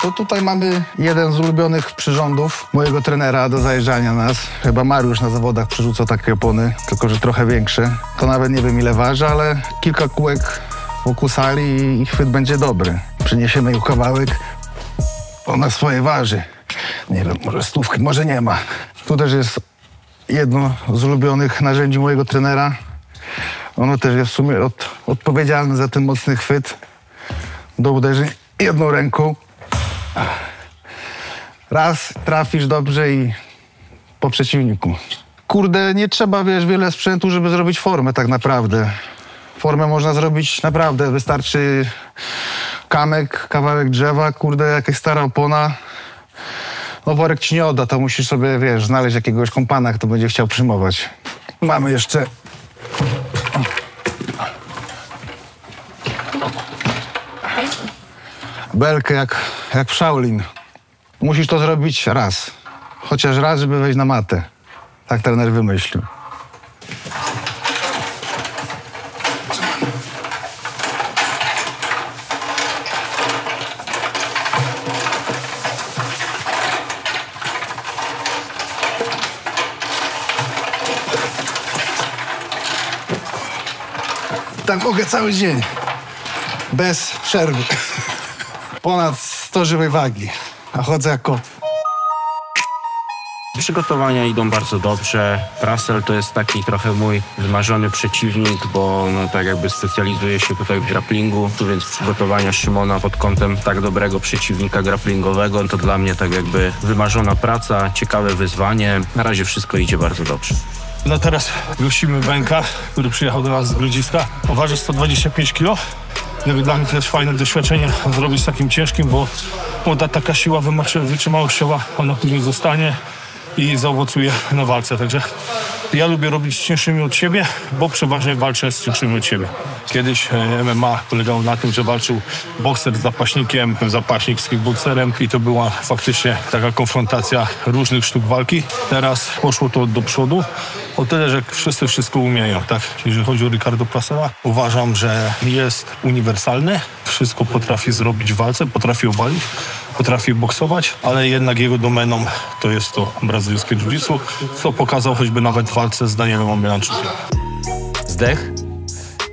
To tutaj mamy jeden z ulubionych przyrządów mojego trenera do zajeżdżania nas. Chyba Mariusz na zawodach przerzucał takie opony, tylko że trochę większe. To nawet nie wiem ile waży, ale kilka kółek wokół sali i chwyt będzie dobry. Przyniesiemy ją kawałek, ona swoje waży. Nie wiem, może stówkę, może nie ma. Tu też jest jedno z ulubionych narzędzi mojego trenera. Ono też jest w sumie odpowiedzialne za ten mocny chwyt do uderzeń jedną ręką. Raz trafisz dobrze i po przeciwniku. Kurde, nie trzeba, wiesz, wiele sprzętu, żeby zrobić formę tak naprawdę. Formę można zrobić naprawdę, wystarczy kamyk, kawałek drzewa, kurde, jakaś stara opona. No worek ci nie odda, to musisz sobie, wiesz, znaleźć jakiegoś kompana, kto będzie chciał przyjmować. Mamy jeszcze... belkę jak w Shaolin. Musisz to zrobić raz. Chociaż raz, żeby wejść na matę. Tak trener wymyślił. Tak mogę cały dzień. Bez przerwy. Ponad 100 żywej wagi, a chodzę jak kot. Przygotowania idą bardzo dobrze. Russell to jest taki trochę mój wymarzony przeciwnik, bo no, tak jakby specjalizuje się tutaj w grapplingu, więc przygotowania Szymona pod kątem tak dobrego przeciwnika grapplingowego to dla mnie tak jakby wymarzona praca, ciekawe wyzwanie. Na razie wszystko idzie bardzo dobrze. No teraz gościmy Benka, który przyjechał do nas z Grodziska. Waży 125 kg. Dla mnie to jest fajne doświadczenie zrobić z takim ciężkim, bo taka siła, wytrzymałość siła, ona później zostanie i zaowocuje na walce. Także ja lubię robić z cięższymi od siebie, bo przeważnie walczę z cięższymi od siebie. Kiedyś MMA polegało na tym, że walczył bokser z zapaśnikiem, zapaśnik z kickbokserem i to była faktycznie taka konfrontacja różnych sztuk walki. Teraz poszło to do przodu. O tyle, że wszyscy wszystko umieją, tak? Jeżeli chodzi o Ricardo Prassela, uważam, że jest uniwersalny. Wszystko potrafi zrobić w walce, potrafi obalić, potrafi boksować, ale jednak jego domeną to jest to brazylijskie jiu-jitsu, co pokazał choćby nawet w walce z Danielem Omielanczykiem. Zdech,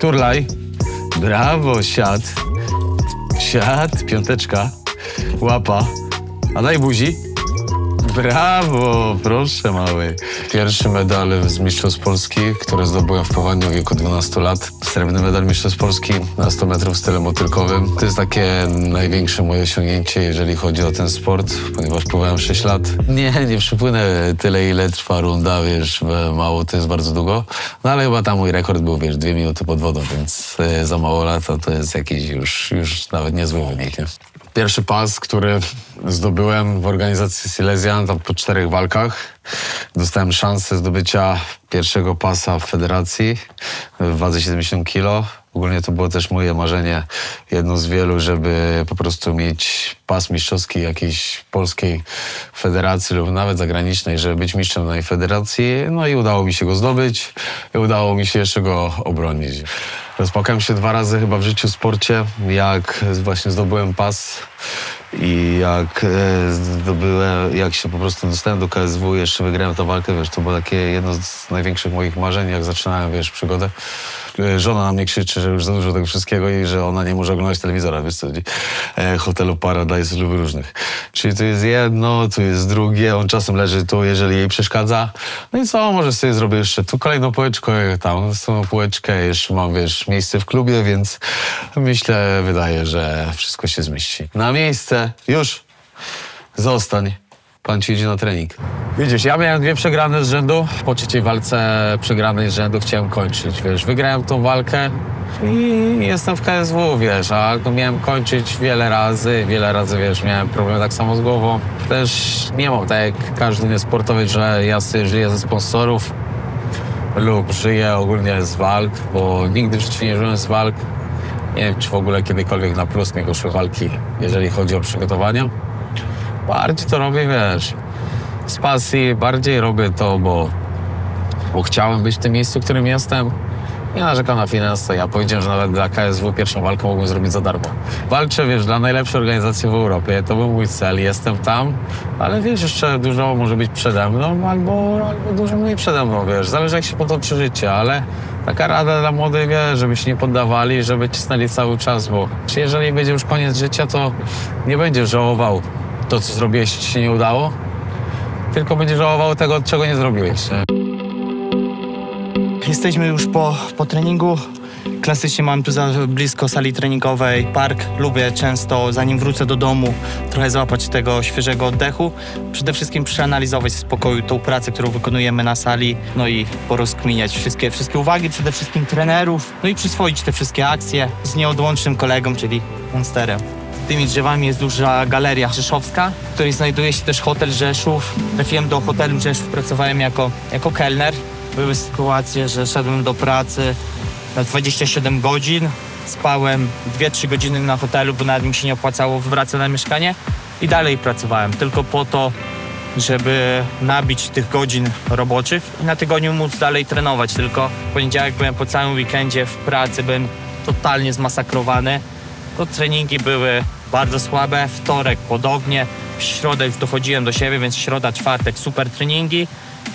turlaj, brawo, siad, piąteczka, łapa, a daj buzi. Brawo, proszę mały. Pierwszy medal z Mistrzostw Polski, który zdobyłem w pływaniu w wieku 12 lat. Srebrny medal Mistrzostw Polski na 100 metrów w stylem motylkowym. To jest takie największe moje osiągnięcie, jeżeli chodzi o ten sport, ponieważ pływałem 6 lat. Nie przypłynę tyle, ile trwa runda, wiesz, mało to jest bardzo długo. No ale chyba tam mój rekord był, wiesz, 2 minuty pod wodą, więc za mało lata to jest jakiś już nawet niezły wynik, nie? Pierwszy pas, który zdobyłem w organizacji Silesian, tam po 4 walkach. Dostałem szansę zdobycia pierwszego pasa w federacji w wadze 70 kg. Ogólnie to było też moje marzenie, jedno z wielu, żeby po prostu mieć pas mistrzowski jakiejś polskiej federacji lub nawet zagranicznej, żeby być mistrzem danej federacji. No i udało mi się go zdobyć i udało mi się jeszcze go obronić. Rozpłakałem się 2 razy chyba w życiu w sporcie, jak właśnie zdobyłem pas i jak się po prostu dostałem do KSW, jeszcze wygrałem tę walkę, wiesz, to było takie jedno z największych moich marzeń, jak zaczynałem, wiesz, przygodę. Żona na mnie krzyczy, że już za dużo tego wszystkiego i że ona nie może oglądać telewizora, wiesz co, hotelu Paradise lub różnych. Czyli tu jest jedno, tu jest drugie, on czasem leży tu, jeżeli jej przeszkadza. No i co, może sobie zrobię jeszcze tu kolejną półeczkę, tam tą półeczkę, jeszcze mam, wiesz, miejsce w klubie, więc myślę, wydaje, że wszystko się zmieści. Na miejsce, już, zostań. Pan ci idzie na trening. Widzisz, ja miałem 2 przegrane z rzędu. Po 3. walce przegranej z rzędu chciałem kończyć, wiesz. Wygrałem tą walkę i jestem w KSW, wiesz, a miałem kończyć wiele razy, wiesz, miałem problem tak samo z głową. Też nie mam tak jak każdy inny sportowiec, że ja sobie żyję ze sponsorów lub żyję ogólnie z walk, bo nigdy w życiu nie żyłem z walk. Nie wiem, czy w ogóle kiedykolwiek na plus mnie poszły walki, jeżeli chodzi o przygotowania. Bardziej to robię, wiesz, z pasji, bardziej robię to, bo chciałem być w tym miejscu, w którym jestem Nie narzekam na finanse. Ja powiedziałem, że nawet dla KSW pierwszą walkę mogłem zrobić za darmo. Walczę, wiesz, dla najlepszej organizacji w Europie. To był mój cel. Jestem tam, ale wiesz, jeszcze dużo może być przede mną albo dużo mniej przede mną, wiesz. Zależy, jak się potoczy życie, ale taka rada dla młodych, wiesz, żeby się nie poddawali, żeby cisnęli cały czas, bo jeżeli będzie już koniec życia, to nie będziesz żałował to, co zrobiłeś, ci się nie udało, tylko będziesz żałował tego, czego nie zrobiłeś. Nie? Jesteśmy już po treningu. Klasycznie mam tu za blisko sali treningowej park. Lubię często, zanim wrócę do domu, trochę złapać tego świeżego oddechu. Przede wszystkim przeanalizować w spokoju tą pracę, którą wykonujemy na sali, no i porozkminiać wszystkie uwagi, przede wszystkim trenerów, no i przyswoić te wszystkie akcje z nieodłącznym kolegą, czyli Monsterem. Tymi drzewami jest duża galeria rzeszowska, w której znajduje się też hotel Rzeszów. Trafiłem do hotelu Rzeszów, pracowałem jako kelner. Były sytuacje, że szedłem do pracy na 27 godzin, spałem 2-3 godziny na hotelu, bo nawet mi się nie opłacało wracać na mieszkanie i dalej pracowałem, tylko po to, żeby nabić tych godzin roboczych i na tygodniu móc dalej trenować. Tylko w poniedziałek byłem po całym weekendzie w pracy, byłem totalnie zmasakrowany. To treningi były bardzo słabe, wtorek podobnie, w środę już dochodziłem do siebie, więc środa, czwartek super treningi.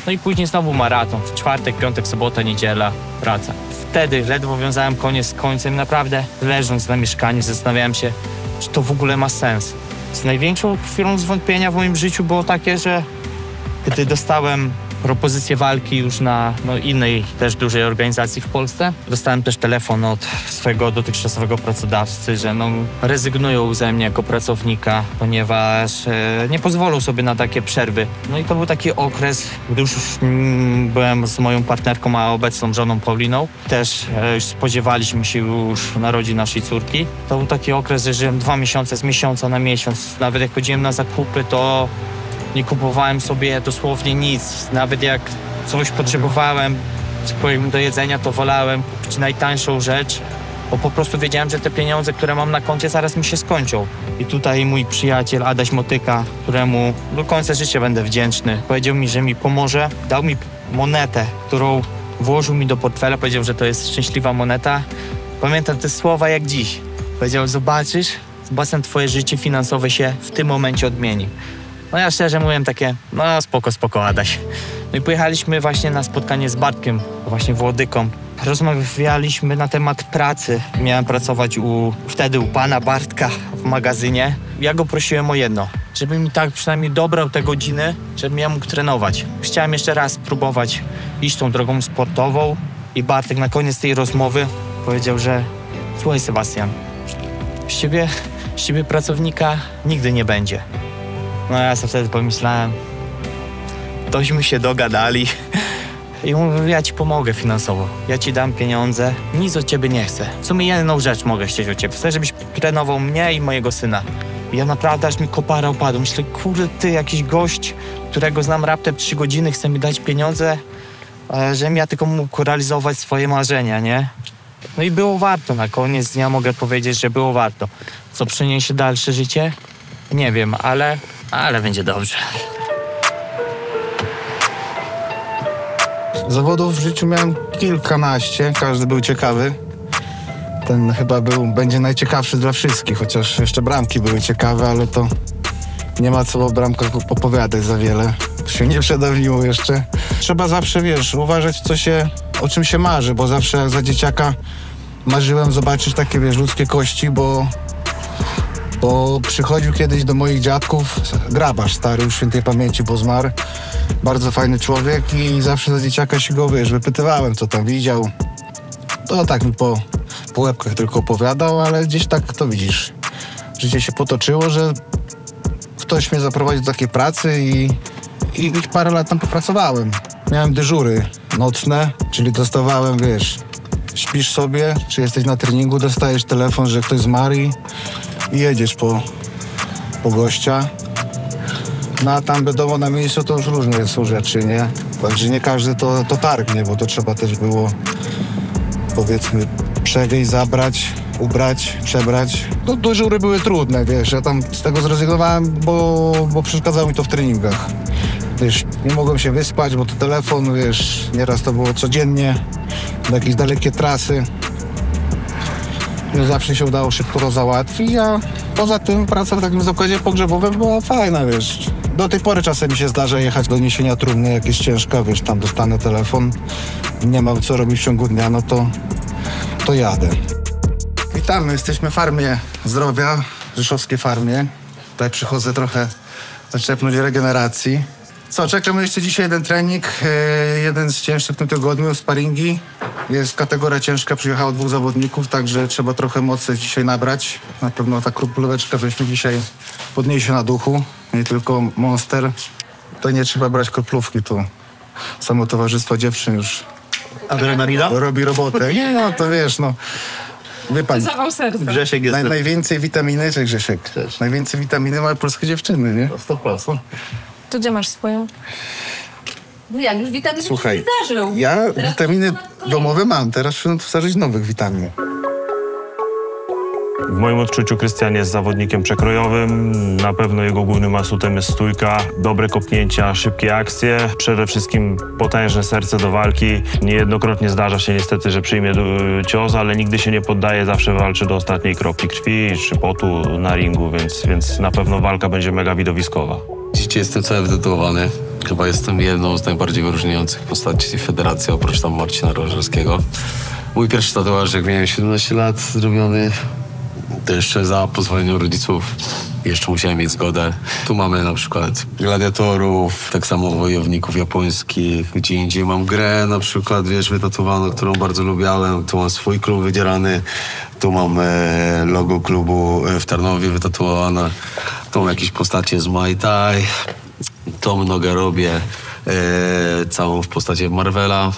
No i później znowu maraton. W czwartek, piątek, sobota, niedziela, praca. Wtedy ledwo wiązałem koniec z końcem. Naprawdę leżąc na mieszkaniu zastanawiałem się, czy to w ogóle ma sens. Z największą chwilą zwątpienia w moim życiu było takie, że gdy dostałem propozycję walki już na innej też dużej organizacji w Polsce, dostałem też telefon od swojego dotychczasowego pracodawcy, że rezygnują ze mnie jako pracownika, ponieważ nie pozwolą sobie na takie przerwy. No i to był taki okres, gdy już byłem z moją partnerką, a obecną żoną Pauliną. Też już spodziewaliśmy się już narodzin naszej córki. To był taki okres, że żyłem 2 miesiące, z miesiąca na miesiąc. Nawet jak chodziłem na zakupy, to nie kupowałem sobie dosłownie nic. Nawet jak coś potrzebowałem, czy powiem do jedzenia, to wolałem kupić najtańszą rzecz, bo po prostu wiedziałem, że te pieniądze, które mam na koncie, zaraz mi się skończą. I tutaj mój przyjaciel Adaś Motyka, któremu do końca życia będę wdzięczny, powiedział mi, że mi pomoże. Dał mi monetę, którą włożył mi do portfela, powiedział, że to jest szczęśliwa moneta. Pamiętam te słowa jak dziś. Powiedział, zobaczysz, twoje życie finansowe się w tym momencie odmieni. No ja szczerze mówiłem takie, no spoko Adaś. No i pojechaliśmy właśnie na spotkanie z Bartkiem, właśnie Włodyką. Rozmawialiśmy na temat pracy. Miałem pracować wtedy u pana Bartka w magazynie. Ja go prosiłem o jedno, żeby mi tak przynajmniej dobrał te godziny, żebym ja mógł trenować. Chciałem jeszcze raz spróbować iść tą drogą sportową i Bartek na koniec tej rozmowy powiedział, że słuchaj Sebastian, z ciebie pracownika nigdy nie będzie. No ja sobie wtedy pomyślałem, tośmy się dogadali i mówię, ja ci pomogę finansowo, ja ci dam pieniądze, nic od ciebie nie chcę. W sumie jedną rzecz mogę chcieć od ciebie, chcę, żebyś trenował mnie i mojego syna. I ja naprawdę aż mi kopara opadła, myślę, kurde ty, jakiś gość, którego znam raptem 3 godziny, chce mi dać pieniądze, żebym ja tylko mógł realizować swoje marzenia, nie? No i było warto, na koniec dnia mogę powiedzieć, że było warto. Co przyniesie dalsze życie? Nie wiem, ale będzie dobrze. Zawodów w życiu miałem kilkanaście, każdy był ciekawy. Ten chyba będzie najciekawszy dla wszystkich, chociaż jeszcze bramki były ciekawe, ale to nie ma co o bramkach opowiadać za wiele. To się nie przedawiło jeszcze. Trzeba zawsze, uważać o czym się marzy, bo zawsze jak za dzieciaka marzyłem zobaczyć takie, ludzkie kości, bo przychodził kiedyś do moich dziadków grabarz stary, już świętej pamięci, bo zmarł. Bardzo fajny człowiek i zawsze za dzieciaka się go, wypytywałem, co tam widział. To tak mi po łebkach tylko opowiadał, ale gdzieś tak to widzisz. Życie się potoczyło, że ktoś mnie zaprowadził do takiej pracy i parę lat tam popracowałem. Miałem dyżury nocne, czyli dostawałem, śpisz sobie, czy jesteś na treningu, dostajesz telefon, że ktoś zmarł i jedziesz po gościa. No a tam wiadomo, na miejscu to już różne są rzeczy, nie? Także nie każdy to targnie, bo to trzeba też było, powiedzmy, przewieźć, zabrać, ubrać, przebrać. No dyżury były trudne, ja tam z tego zrezygnowałem, bo przeszkadzało mi to w treningach. Też nie mogłem się wyspać, bo to telefon, wiesz, nieraz to było codziennie, na jakieś dalekie trasy. Nie zawsze się udało szybko to załatwić, a poza tym praca w takim zakładzie pogrzebowym była fajna, wiesz. Do tej pory czasem mi się zdarza jechać do niesienia trumny, jak jest ciężka, wiesz, tam dostanę telefon, nie mam co robić w ciągu dnia, no to jadę. Witamy, jesteśmy w Farmie Zdrowia, Rzeszowskiej Farmie. Tutaj przychodzę trochę zaczepnąć regeneracji. Co, czekamy jeszcze dzisiaj jeden trening, jeden z cięższych w tym tygodniu, sparingi. Jest kategoria ciężka, przyjechało 2 zawodników, także trzeba trochę mocy dzisiaj nabrać. Na pewno ta kroplóweczka weźmie dzisiaj podniesie na duchu, nie tylko Monster. To nie trzeba brać kroplówki, tu samo towarzystwo dziewczyn już Adrenalina? robi robotę. Nie, no to wiesz, no. Wie pan, Zawał serca. Grzesiek jest... najwięcej witaminy, cześć Grzesiek, najwięcej witaminy mają polskie dziewczyny, nie? 100%. To gdzie masz swoją? No jak już witaminy Słuchaj, się zdarzył. ja witaminy domowe mam, teraz trzeba wsadzać nowych witamin. W moim odczuciu Krystian jest zawodnikiem przekrojowym. Na pewno jego głównym atutem jest stójka, dobre kopnięcia, szybkie akcje. Przede wszystkim potężne serce do walki. Niejednokrotnie zdarza się niestety, że przyjmie cios, ale nigdy się nie poddaje, zawsze walczy do ostatniej kropli krwi czy potu na ringu, więc na pewno walka będzie mega widowiskowa. Dzisiaj jestem cały wytytułowany. Chyba jestem jedną z najbardziej wyróżniających postaci federacji, oprócz tam Marcina Rożerskiego. Mój pierwszy tatuaż, jak miałem 17 lat, zrobiony. To jeszcze za pozwoleniem rodziców. Jeszcze musiałem mieć zgodę. Tu mamy na przykład gladiatorów, tak samo wojowników japońskich. Gdzie indziej mam grę na przykład, wiesz, wytatuowaną, którą bardzo lubiałem. Tu mam swój klub wydzierany. Tu mam logo klubu w Tarnowie wytatuowane. Tu mam jakieś postacie z Muay Thai. Tą nogę robię całą w postaci Marvela.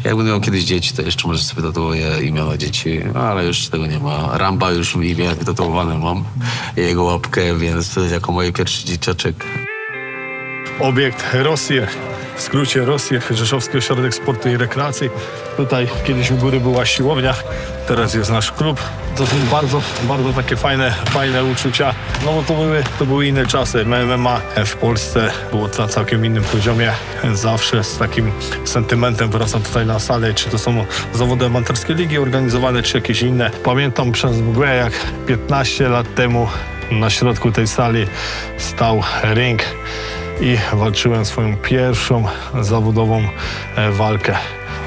Jak będę miał kiedyś dzieci, to jeszcze może sobie tatuuję imiona dzieci, ale już tego nie ma. Ramba już w imię wytatuowane mam, jego łapkę, więc to jest jako moje pierwszy dzieciaczek. Obiekt Rosję, w skrócie Rosję, Rzeszowski Ośrodek Sportu i Rekreacji. Tutaj kiedyś u góry była siłownia, teraz jest nasz klub. To są bardzo, bardzo takie fajne uczucia. No bo to były inne czasy. MMA w Polsce było na całkiem innym poziomie. Zawsze z takim sentymentem wracam tutaj na salę, czy to są zawody amatorskiej ligi organizowane, czy jakieś inne. Pamiętam przez mgłę, jak 15 lat temu na środku tej sali stał ring i walczyłem swoją pierwszą zawodową walkę.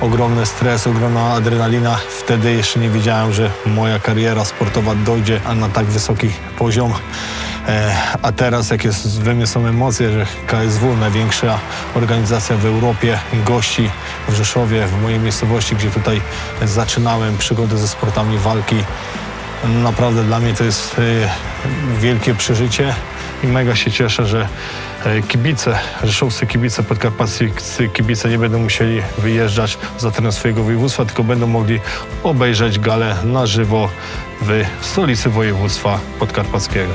Ogromny stres, ogromna adrenalina. Wtedy jeszcze nie wiedziałem, że moja kariera sportowa dojdzie na tak wysoki poziom. A teraz, jak we mnie są emocje, że KSW, największa organizacja w Europie, gości w Rzeszowie, w mojej miejscowości, gdzie tutaj zaczynałem przygodę ze sportami walki. Naprawdę dla mnie to jest wielkie przeżycie i mega się cieszę, że kibice, rzeszowscy kibice, podkarpaccy kibice nie będą musieli wyjeżdżać za teren swojego województwa, tylko będą mogli obejrzeć galę na żywo w stolicy województwa podkarpackiego.